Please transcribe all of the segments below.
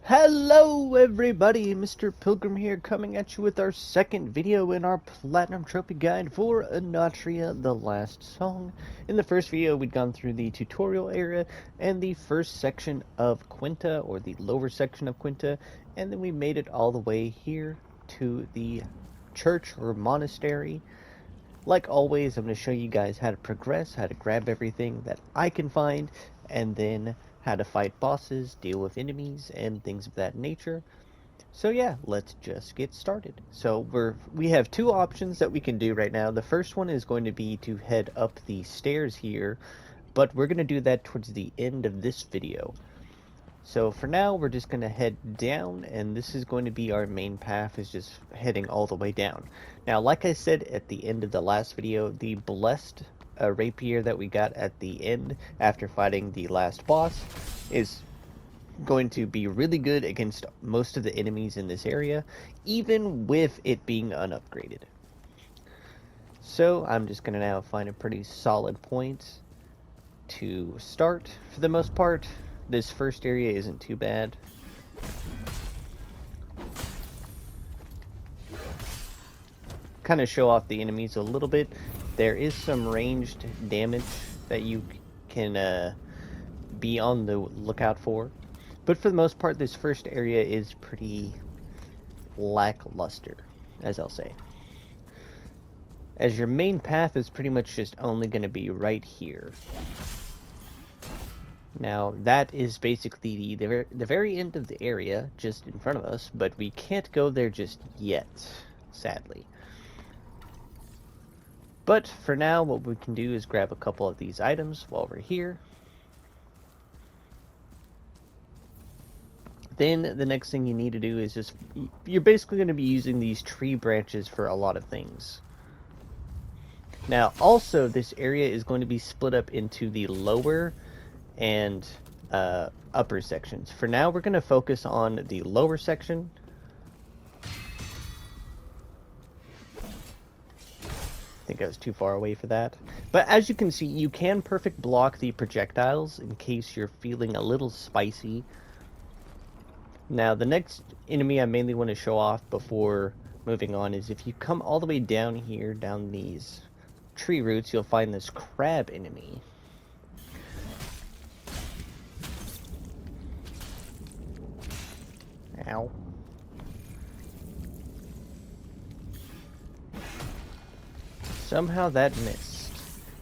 Hello everybody, Mr. Pilgrim here, coming at you with our second video in our Platinum Trophy Guide for Enotria, the last song. In the first video, we'd gone through the tutorial area and the first section of Quinta, or the lower section of Quinta, and then we made it all the way here to the church or monastery. Like always, I'm going to show you guys how to progress, how to grab everything that I can find, and then how to fight bosses, deal with enemies, and things of that nature. So yeah, let's just get started. So we have two options that we can do right now. The first one is going to be to head up the stairs here, but we're going to do that towards the end of this video. So for now, we're just going to head down, and this is going to be our main path, is just heading all the way down. Now, like I said at the end of the last video, the blessed rapier that we got at the end after fighting the last boss is going to be really good against most of the enemies in this area, even with it being unupgraded. So I'm just going to now find a pretty solid point to start. For the most part, this first area isn't too bad. Kind of show off the enemies a little bit. There is some ranged damage that you can be on the lookout for, but for the most part, this first area is pretty lackluster, as I'll say, as your main path is pretty much just only going to be right here. Now, that is basically the very end of the area, just in front of us, but we can't go there just yet, sadly. But for now, what we can do is grab a couple of these items while we're here. Then the next thing you need to do is you're basically going to be using these tree branches for a lot of things. Now, also, this area is going to be split up into the lower and upper sections. For now, we're going to focus on the lower section. I think I was too far away for that. But as you can see, you can perfect block the projectiles in case you're feeling a little spicy. Now, the next enemy I mainly want to show off before moving on is if you come all the way down here, down these tree roots, you'll find this crab enemy. Ow. Somehow that missed.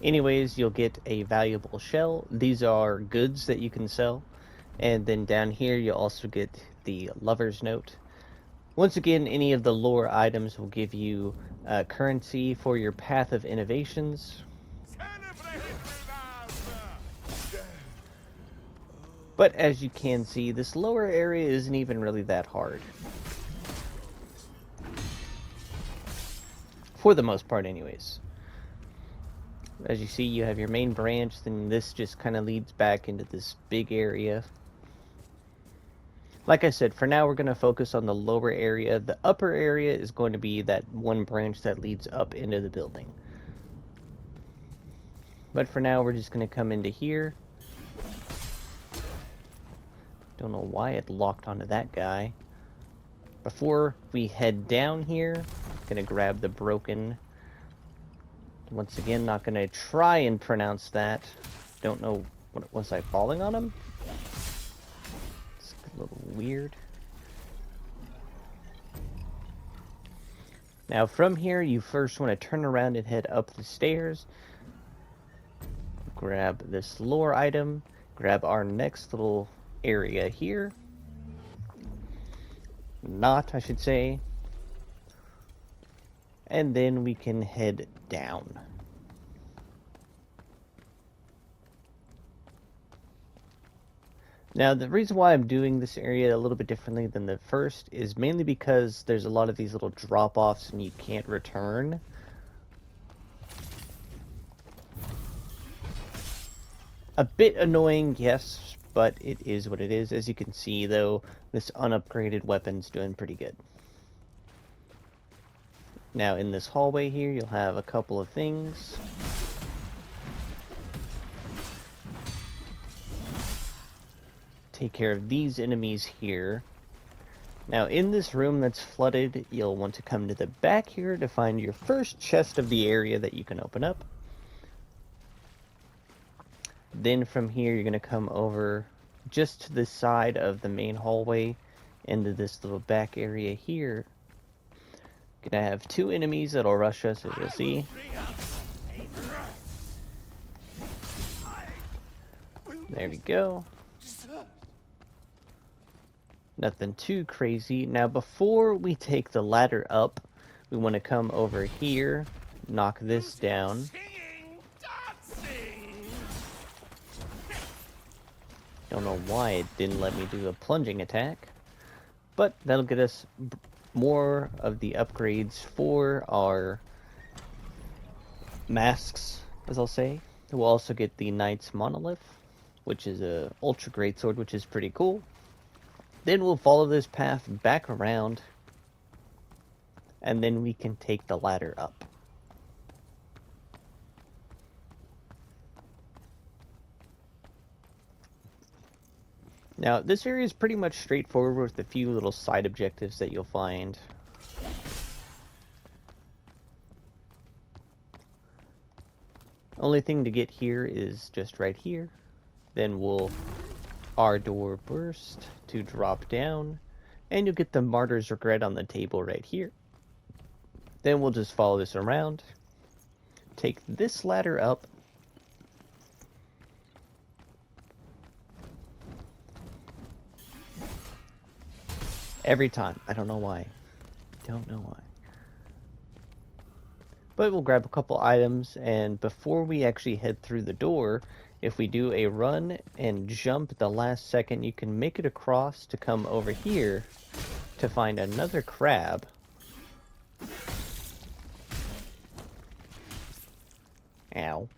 Anyways, you'll get a valuable shell. These are goods that you can sell. And then down here, you'll also get the lover's note. Once again, any of the lore items will give you currency for your path of innovations. But as you can see, this lower area isn't even really that hard. For the most part, anyways. As you see, you have your main branch, then this just kind of leads back into this big area. Like I said, for now we're going to focus on the lower area. The upper area is going to be that one branch that leads up into the building. But for now, we're just going to come into here. Don't know why it locked onto that guy. Before we head down here, I'm going to grab the broken. Once again, not going to try and pronounce that. Don't know, what was I falling on him? It's a little weird. Now from here, you first want to turn around and head up the stairs. Grab this lore item. Grab our next little area here. I should say. And then we can head down. Now, the reason why I'm doing this area a little bit differently than the first is mainly because there's a lot of these little drop-offs and you can't return. A bit annoying, yes, but it is what it is. As you can see, though, this unupgraded weapon's doing pretty good. Now, in this hallway here, you'll have a couple of things. take care of these enemies here. Now, in this room that's flooded, you'll want to come to the back here to find your first chest of the area that you can open up. Then from here, you're going to come over just to the side of the main hallway into this little back area here. Gonna have two enemies that'll rush us, as you'll see. There we go. Nothing too crazy. Now, before we take the ladder up, we want to come over here, knock this down. Don't know why it didn't let me do a plunging attack, but that'll get us more of the upgrades for our masks, as I'll say. We'll also get the Knight's Monolith, which is a ultra great sword, which is pretty cool. Then we'll follow this path back around, and then we can take the ladder up. Now, this area is pretty much straightforward with a few little side objectives that you'll find. Only thing to get here is just right here. Then we'll Ardor Burst to drop down, and you'll get the Martyr's Regret on the table right here. Then we'll just follow this around, take this ladder up, every time. I don't know why. Don't know why. But we'll grab a couple items, and before we actually head through the door, if we do a run and jump at the last second, you can make it across to come over here to find another crab. Ow.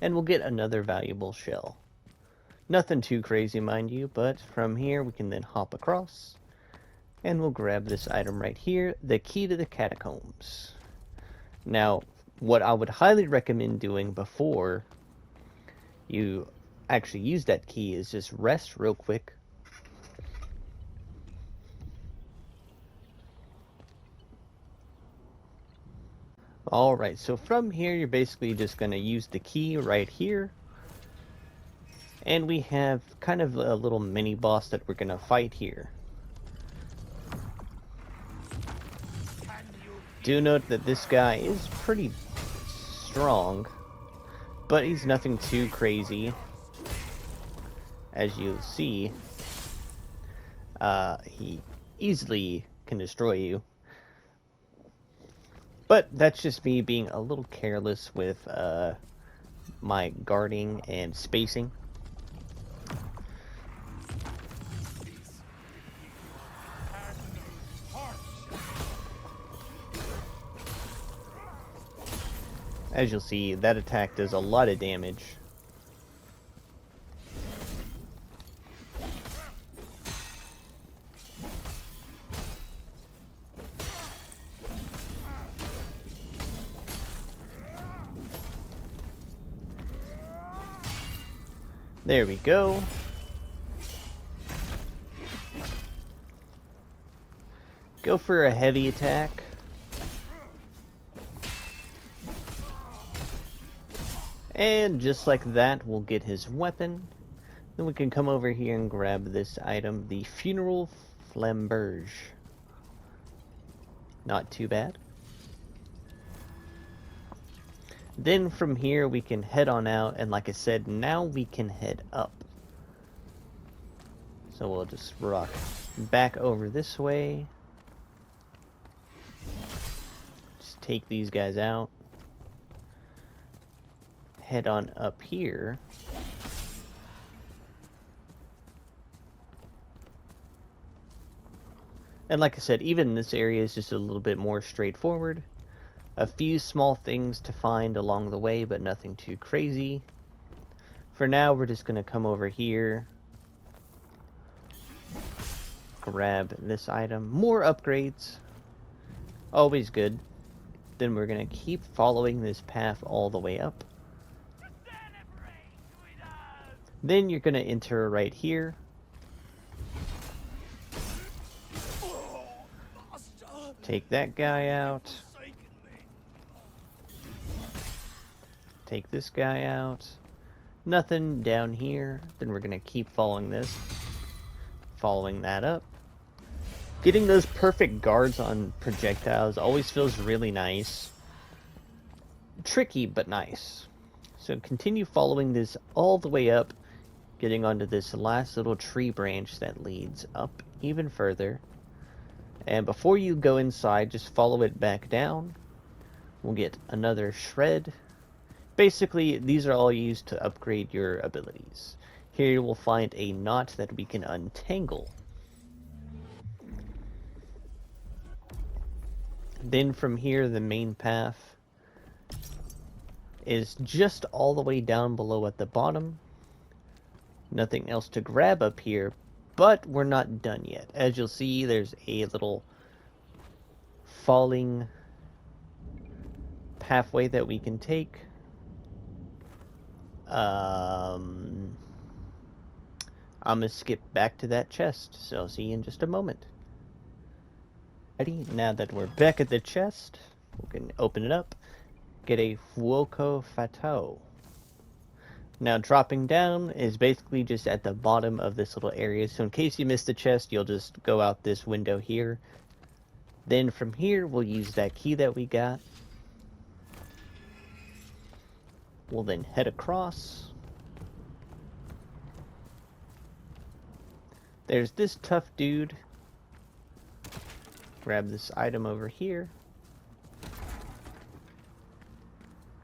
And we'll get another valuable shell. Nothing too crazy, mind you, but from here we can then hop across, and we'll grab this item right here, the key to the catacombs. Now, what I would highly recommend doing before you actually use that key is just rest real quick. Alright, so from here you're basically just going to use the key right here. And we have kind of a little mini boss that we're going to fight here. Do note that this guy is pretty strong, but he's nothing too crazy. As you'll see, he easily can destroy you. But that's just me being a little careless with my guarding and spacing. As you'll see, that attack does a lot of damage. There we go. Go for a heavy attack. And just like that, we'll get his weapon. Then we can come over here and grab this item, the Funeral Flamberge. Not too bad. Then from here we can head on out, and like I said, now we can head up. So we'll just rock back over this way. Just take these guys out. Head on up here. And like I said, even this area is just a little bit more straightforward. A few small things to find along the way, but nothing too crazy. For now, we're just going to come over here. Grab this item. More upgrades. Always good. Then we're going to keep following this path all the way up. Then you're going to enter right here. Take that guy out. Take this guy out. Nothing down here. Then we're going to keep following this. Following that up. Getting those perfect guards on projectiles always feels really nice. Tricky, but nice. So continue following this all the way up, getting onto this last little tree branch that leads up even further. And before you go inside, just follow it back down. We'll get another shred. Basically, these are all used to upgrade your abilities. Here you will find a knot that we can untangle. Then from here, the main path is just all the way down below at the bottom. Nothing else to grab up here, but we're not done yet. As you'll see, there's a little falling pathway that we can take. I'm gonna skip back to that chest, so I'll see you in just a moment. Ready? Now that we're back at the chest, we can open it up, get a Fuoco Fatao. Now dropping down is basically just at the bottom of this little area, so in case you missed the chest, you'll just go out this window here. Then from here, we'll use that key that we got. We'll then head across. There's this tough dude. Grab this item over here.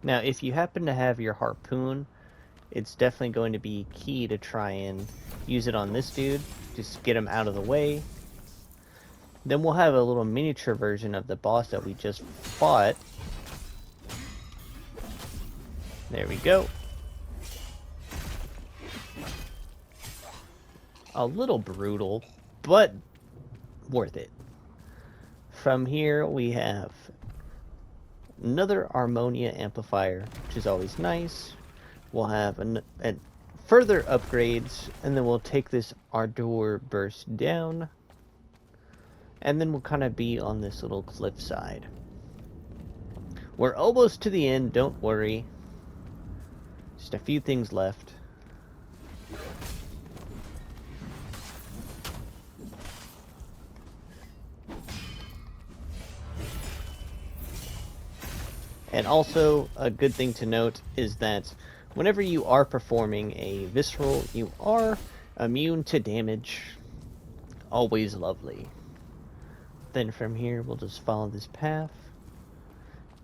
Now, if you happen to have your harpoon, it's definitely going to be key to try and use it on this dude. Just get him out of the way. Then we'll have a little miniature version of the boss that we just fought. There we go. A little brutal, but worth it. From here we have another Harmonia amplifier, which is always nice. We'll have further upgrades, and then we'll take this Ardor burst down, and then we'll kind of be on this little cliff side. We're almost to the end, don't worry. Just a few things left. And also, a good thing to note is that whenever you are performing a visceral, you are immune to damage. Always lovely. Then from here, we'll just follow this path.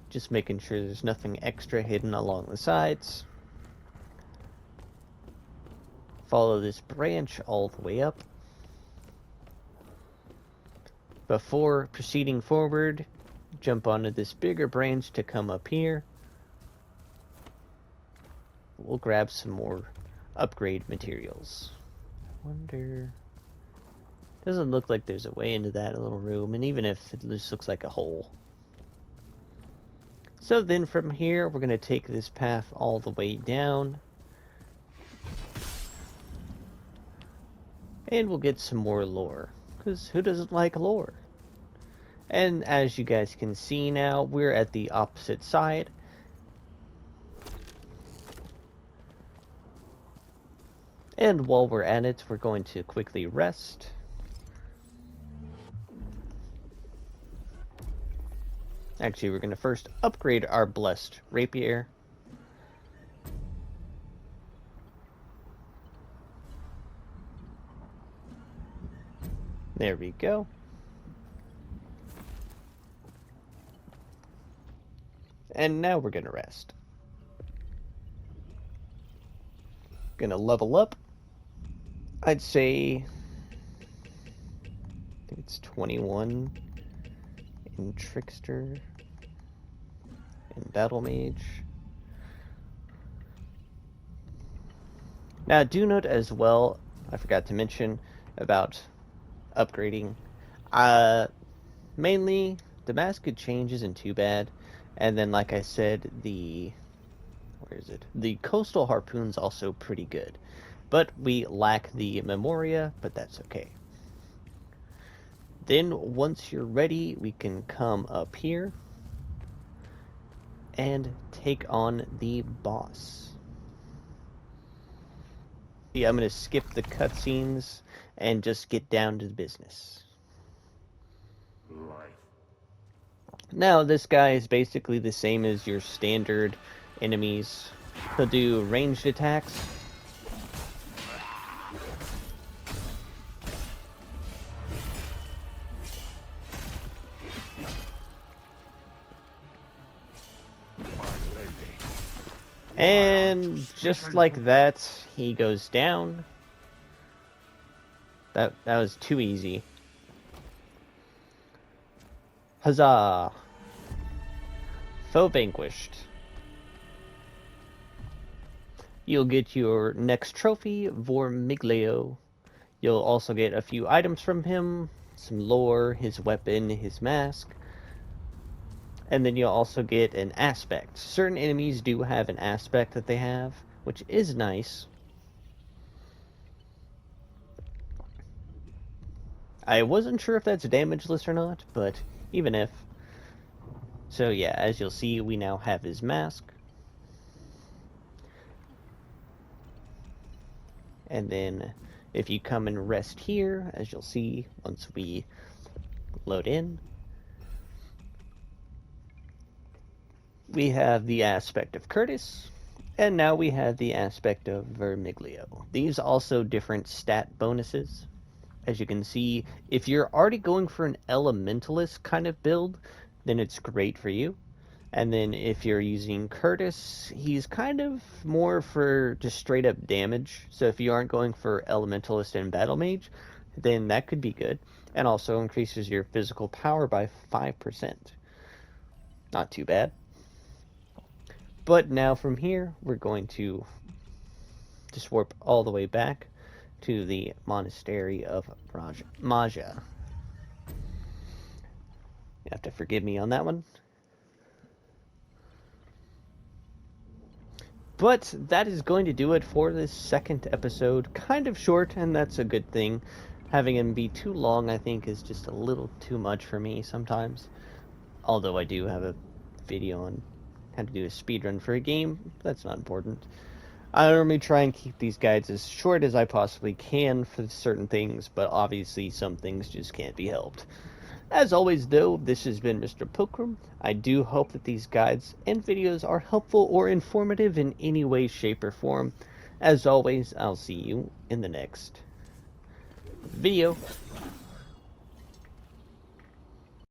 Just making sure there's nothing extra hidden along the sides. Follow this branch all the way up. Before proceeding forward, jump onto this bigger branch to come up here. We'll grab some more upgrade materials. Wonder... Doesn't look like there's a way into that little room, and even if it just looks like a hole. So then from here, we're going to take this path all the way down. And we'll get some more lore, because who doesn't like lore? And as you guys can see now, we're at the opposite side. And while we're at it, we're going to quickly rest. Actually, we're going to first upgrade our Blessed Rapier. There we go. And now we're going to rest. Going to level up. I'd say... I think it's 21 in Trickster and Battle Mage. Now, do note as well, I forgot to mention about upgrading. Mainly, the Masked Change isn't too bad. And then, like I said, where is it? The Coastal Harpoon's also pretty good. But we lack the Memoria, but that's okay. Then once you're ready, we can come up here and take on the boss. Yeah, I'm going to skip the cutscenes and just get down to the business. Now, this guy is basically the same as your standard enemies. He'll do ranged attacks. And just like that, he goes down. That was too easy. Huzzah! Foe vanquished. You'll get your next trophy, Vormiglio. You'll also get a few items from him, some lore, his weapon, his mask. And then you'll also get an aspect. Certain enemies do have an aspect that they have, which is nice. I wasn't sure if that's damageless or not, but even if. So yeah, as you'll see, we now have his mask. And then if you come and rest here, as you'll see once we load in, we have the aspect of Curtis, and now we have the aspect of Vermiglio. These also different stat bonuses. As you can see, if you're already going for an elementalist kind of build, then it's great for you. And then if you're using Curtis, he's kind of more for just straight up damage. So if you aren't going for elementalist and battle mage, then that could be good. And also increases your physical power by 5%. Not too bad. But now from here, we're going to just warp all the way back to the monastery of Maja. You have to forgive me on that one. But that is going to do it for this second episode. Kind of short, and that's a good thing. Having him be too long, I think, is just a little too much for me sometimes. Although I do have a video on how to do a speedrun for a game, that's not important. I normally try and keep these guides as short as I possibly can for certain things, but obviously some things just can't be helped. As always, though, this has been Mr. Pilgrim. I do hope that these guides and videos are helpful or informative in any way, shape, or form. As always, I'll see you in the next video.